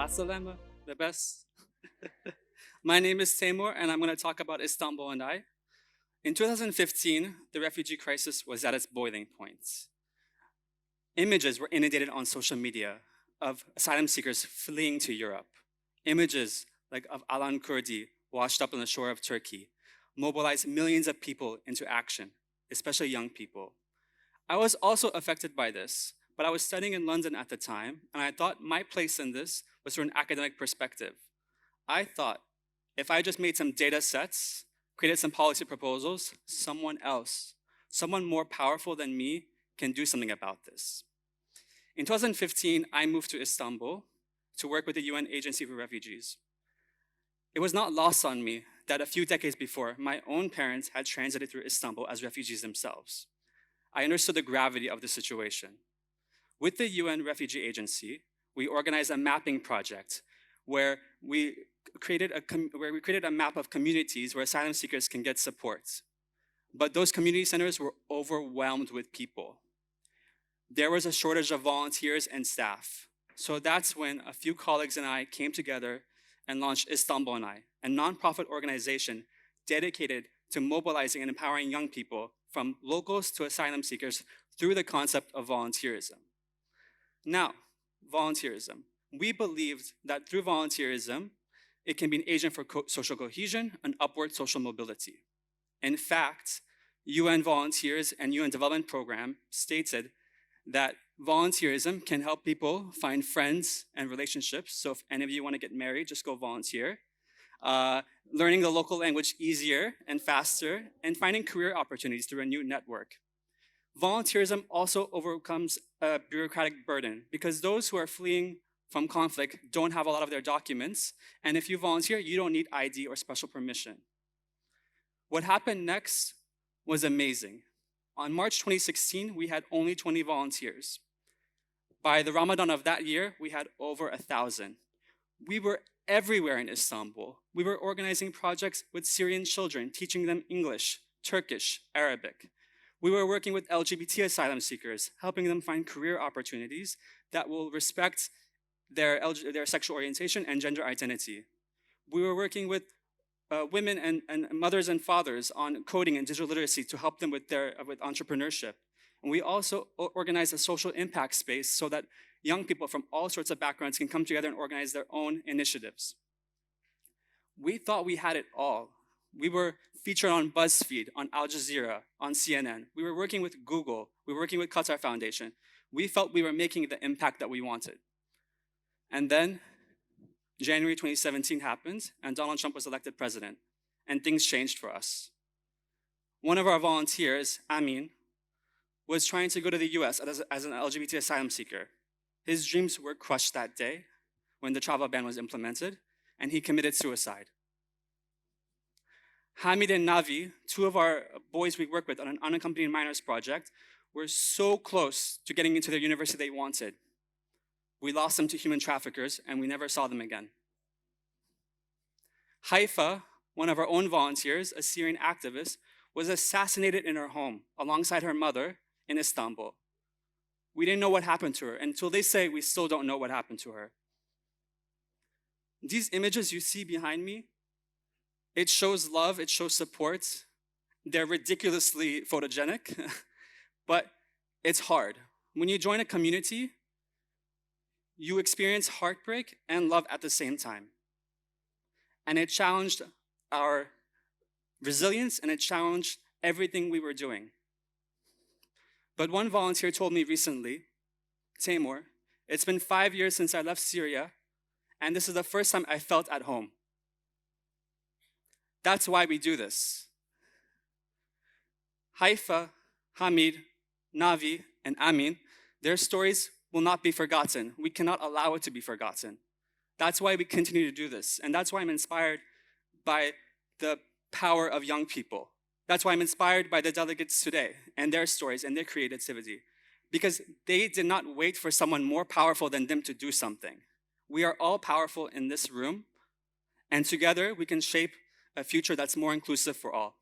Assalamu, the best. My name is Teymour, and I'm going to talk about Istanbul I. In 2015, the refugee crisis was at its boiling point. Images were inundated on social media of asylum seekers fleeing to Europe. Images like of Alan Kurdi washed up on the shore of Turkey mobilized millions of people into action, especially young people. I was also affected by this, but I was studying in London at the time, and I thought my place in this was through an academic perspective. I thought if I just made some data sets, created some policy proposals, someone else, someone more powerful than me, can do something about this. In 2015, I moved to Istanbul to work with the UN Agency for Refugees. It was not lost on me that a few decades before, my own parents had transited through Istanbul as refugees themselves. I understood the gravity of the situation. With the UN Refugee Agency, we organized a mapping project where we created a map of communities where asylum seekers can get support. But those community centers were overwhelmed with people. There was a shortage of volunteers and staff. So that's when a few colleagues and I came together and launched Istanbul I, a nonprofit organization dedicated to mobilizing and empowering young people from locals to asylum seekers through the concept of volunteerism. Now, volunteerism. We believed that through volunteerism, it can be an agent for social cohesion and upward social mobility. In fact, UN Volunteers and UN Development Program stated that volunteerism can help people find friends and relationships. So if any of you want to get married, just go volunteer. Learning the local language easier and faster, and finding career opportunities through a new network. Volunteerism also overcomes a bureaucratic burden because those who are fleeing from conflict don't have a lot of their documents, and if you volunteer, you don't need ID or special permission. What happened next was amazing. On March 2016, we had only 20 volunteers. By the Ramadan of that year, we had over 1,000. We were everywhere in Istanbul. We were organizing projects with Syrian children, teaching them English, Turkish, Arabic. We were working with LGBT asylum seekers, helping them find career opportunities that will respect their sexual orientation and gender identity. We were working with women and mothers and fathers on coding and digital literacy to help them with entrepreneurship. And we also organized a social impact space so that young people from all sorts of backgrounds can come together and organize their own initiatives. We thought we had it all. We were featured on BuzzFeed, on Al Jazeera, on CNN. We were working with Google. We were working with Qatar Foundation. We felt we were making the impact that we wanted. And then January 2017 happened, and Donald Trump was elected president, and things changed for us. One of our volunteers, Amin, was trying to go to the US as an LGBT asylum seeker. His dreams were crushed that day when the travel ban was implemented, and he committed suicide. Hamid and Navi, two of our boys we work with on an unaccompanied minors project, were so close to getting into the university they wanted. We lost them to human traffickers, and we never saw them again. Haifa, one of our own volunteers, a Syrian activist, was assassinated in her home alongside her mother in Istanbul. We didn't know what happened to her. Until they say, we still don't know what happened to her. These images you see behind me, it shows love, it shows support. They're ridiculously photogenic, but it's hard. When you join a community, you experience heartbreak and love at the same time. And it challenged our resilience, and it challenged everything we were doing. But one volunteer told me recently, Teymour, it's been 5 years since I left Syria, and this is the first time I felt at home. That's why we do this. Haifa, Hamid, Navi, and Amin, their stories will not be forgotten. We cannot allow it to be forgotten. That's why we continue to do this. And that's why I'm inspired by the power of young people. That's why I'm inspired by the delegates today and their stories and their creativity. Because they did not wait for someone more powerful than them to do something. We are all powerful in this room, and together we can shape a future that's more inclusive for all.